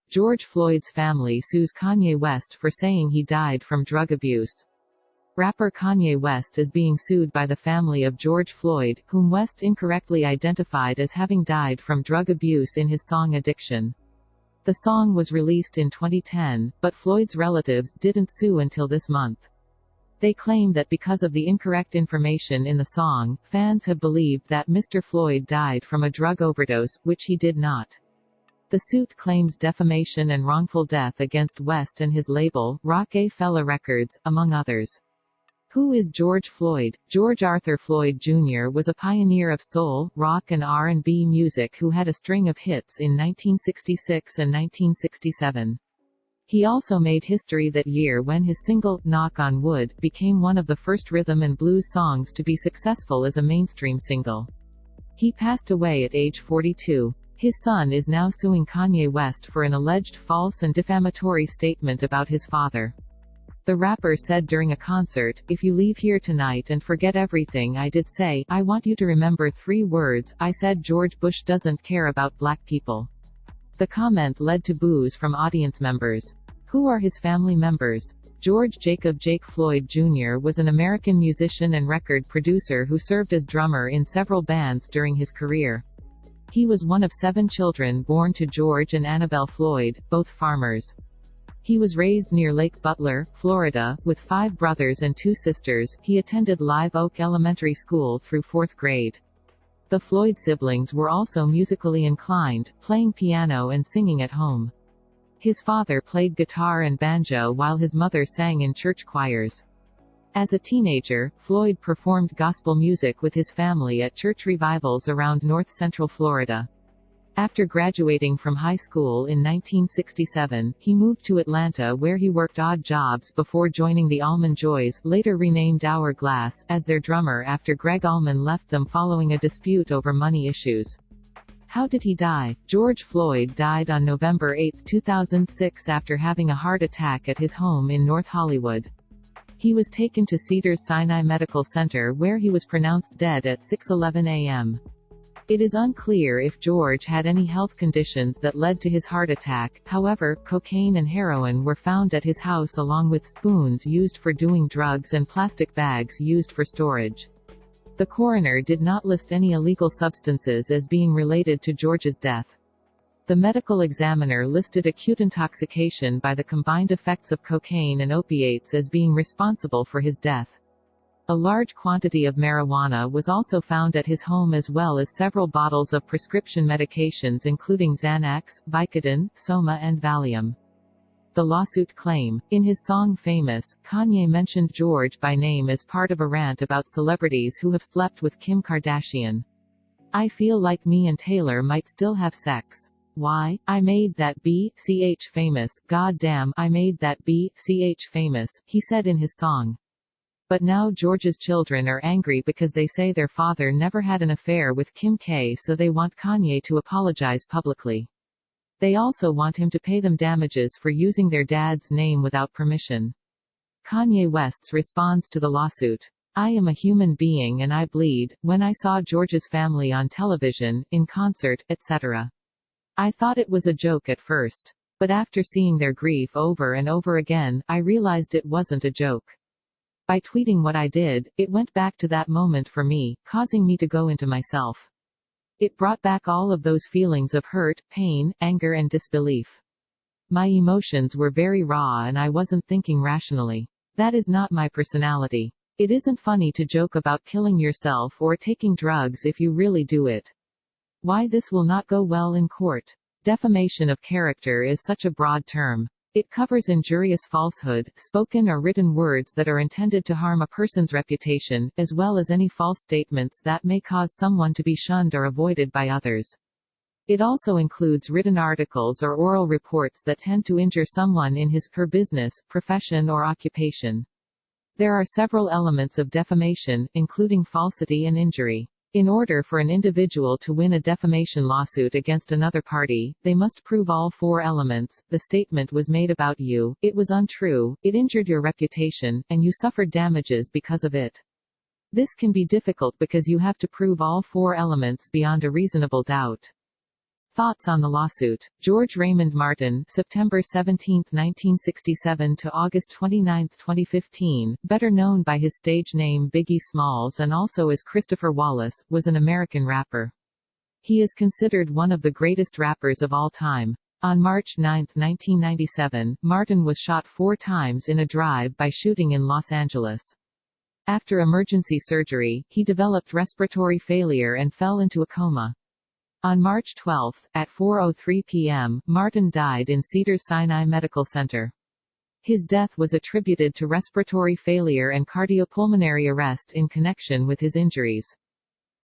George Floyd's family sues Kanye West for saying he died from drug abuse. Rapper Kanye West is being sued by the family of George Floyd, whom West incorrectly identified as having died from drug abuse in his song Addiction. The song was released in 2010, but Floyd's relatives didn't sue until this month. They claim that because of the incorrect information in the song, fans have believed that Mr. Floyd died from a drug overdose, which he did not. The suit claims defamation and wrongful death against West and his label, Roc-A-Fella Records, among others. Who is George Floyd? George Arthur Floyd Jr. was a pioneer of soul, rock and R&B music who had a string of hits in 1966 and 1967. He also made history that year when his single, Knock on Wood, became one of the first rhythm and blues songs to be successful as a mainstream single. He passed away at age 42. His son is now suing Kanye West for an alleged false and defamatory statement about his father. The rapper said during a concert, "If you leave here tonight and forget everything I did say, I want you to remember 3 words. I said George Bush doesn't care about black people." The comment led to boos from audience members. Who are his family members? George Jacob Jake Floyd Jr. was an American musician and record producer who served as drummer in several bands during his career. He was one of 7 children born to George and Annabelle Floyd, both farmers. He was raised near Lake Butler, Florida, with 5 brothers and 2 sisters. He attended Live Oak Elementary School through 4th grade. The Floyd siblings were also musically inclined, playing piano and singing at home. His father played guitar and banjo while his mother sang in church choirs. As a teenager, Floyd performed gospel music with his family at church revivals around North Central Florida. After graduating from high school in 1967, he moved to Atlanta where he worked odd jobs before joining the Allman Joys, later renamed Hourglass, as their drummer after Greg Allman left them following a dispute over money issues. How did he die? George Floyd died on November 8, 2006 after having a heart attack at his home in North Hollywood. He was taken to Cedars-Sinai Medical Center where he was pronounced dead at 6:11 a.m. It is unclear if George had any health conditions that led to his heart attack. However, cocaine and heroin were found at his house along with spoons used for doing drugs and plastic bags used for storage. The coroner did not list any illegal substances as being related to George's death. The medical examiner listed acute intoxication by the combined effects of cocaine and opiates as being responsible for his death. A large quantity of marijuana was also found at his home as well as several bottles of prescription medications including Xanax, Vicodin, Soma and Valium. The lawsuit claim. In his song Famous, Kanye mentioned George by name as part of a rant about celebrities who have slept with Kim Kardashian. "I feel like me and Taylor might still have sex. Why? I made that B.C.H. famous, god damn, I made that B.C.H. famous," he said in his song. But now George's children are angry because they say their father never had an affair with Kim K, so they want Kanye to apologize publicly. They also want him to pay them damages for using their dad's name without permission. Kanye West's response to the lawsuit. "I am a human being and I bleed. When I saw George's family on television, in concert, etc. I thought it was a joke at first. But after seeing their grief over and over again, I realized it wasn't a joke. By tweeting what I did, it went back to that moment for me, causing me to go into myself. It brought back all of those feelings of hurt, pain, anger and disbelief. My emotions were very raw and I wasn't thinking rationally. That is not my personality. It isn't funny to joke about killing yourself or taking drugs if you really do it. Why this will not go well in court. Defamation of character is such a broad term. It covers injurious falsehood, spoken or written words that are intended to harm a person's reputation, as well as any false statements that may cause someone to be shunned or avoided by others. It also includes written articles or oral reports that tend to injure someone in his/her business, profession or occupation. There are several elements of defamation, including falsity and injury. In order for an individual to win a defamation lawsuit against another party, they must prove all 4 elements. The statement was made about you, it was untrue, it injured your reputation, and you suffered damages because of it. This can be difficult because you have to prove all 4 elements beyond a reasonable doubt. Thoughts on the lawsuit. George Raymond Martin, September 17, 1967 to August 29, 2015, better known by his stage name Biggie Smalls and also as Christopher Wallace, was an American rapper. He is considered one of the greatest rappers of all time. On March 9, 1997, Martin was shot 4 times in a drive-by shooting in Los Angeles. After emergency surgery, he developed respiratory failure and fell into a coma. On March 12, at 4:03 p.m., Martin died in Cedars-Sinai Medical Center. His death was attributed to respiratory failure and cardiopulmonary arrest in connection with his injuries.